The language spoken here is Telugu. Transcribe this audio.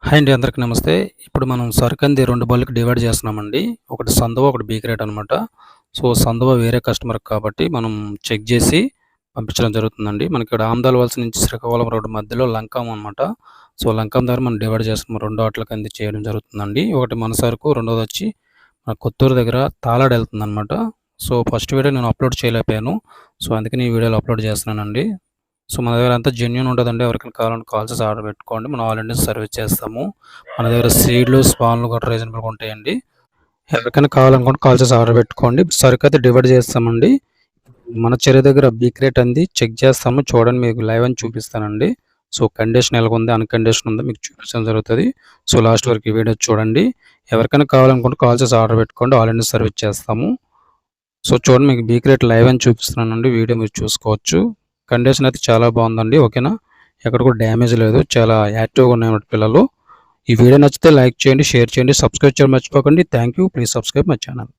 హాయ్ అండి. అందరికి నమస్తే. ఇప్పుడు మనం సరుకంది 2 బల్లుకి డివైడ్ చేస్తున్నామండి. ఒకటి సందువ, ఒకటి బీ గ్రేడ్ అనమాట. సో, సందువ వేరే కస్టమర్‌కి కాబట్టి మనం చెక్ చేసి పంపించడం జరుగుతుందండి. మనకిక్కడ ఆమదాల వలస నుంచి శ్రీకాకుళం రోడ్డు మధ్యలో లంకం అనమాట. సో, లంకం దగ్గర మనం డివైడ్ చేస్తున్నాం. 2 ఆటలకంది చేయడం జరుగుతుందండి. ఒకటి మన సరుకు, రెండోదొచ్చి మన కొత్తూరు దగ్గర తాలాడు ఎళ్తుందనమాట. సో, ఫస్ట్ వీడియో నేను అప్లోడ్ చేయలేకపోయాను. సో, అందుకని ఈ వీడియోలో అప్లోడ్ చేస్తున్నానండి. సో, మన దగ్గర అంతా జెన్యూన్ ఉంటదండి. ఎవరికైనా కావాలంటే కాల్ చేసి ఆర్డర్ పెట్టుకోండి. మనం ఆల్ ఇండియా సర్వీస్ చేస్తాము. మన దగ్గర సీడ్లు, స్పాన్లు కూడా రీజనబుల్‌గా ఉంటాయండి. ఎవరికైనా కావాలనుకుంటే కాల్ చేసి ఆర్డర్ పెట్టుకోండి. సరుకయితే డివైడ్ చేస్తామండి. మన చెరువు దగ్గర బీ క్రేట్ అంది చెక్ చేస్తాము. చూడండి, మీకు లైవ్ అని చూపిస్తానండి. సో, కండిషన్ ఎలాగుంది, అన్‌కండిషన్ ఉందో మీకు చూపించడం జరుగుతది. సో, లాస్ట్ వరకు ఈ వీడియో చూడండి. ఎవరికైనా కావాలనుకుంటే కాల్ చేసి ఆర్డర్ పెట్టుకోండి. ఆల్ ఇండియా సర్వీస్ చేస్తాము. సో, చూడండి, మీకు బీ క్రేట్ లైవ్ అని చూపిస్తున్నానండి. వీడియో మీరు చూసుకోవచ్చు. కండిషన్ అయితే చాలా బాగుందండి. ఓకేనా? ఎక్కడ కూడా డ్యామేజ్ లేదు. చాలా యాక్టివ్‌గా ఉన్నాయన్నమాట పిల్లలు. ఈ వీడియో నచ్చితే లైక్ చేయండి, షేర్ చేయండి, సబ్స్క్రైబ్ చేయడం మర్చిపోకండి. Thank you. Please subscribe my channel.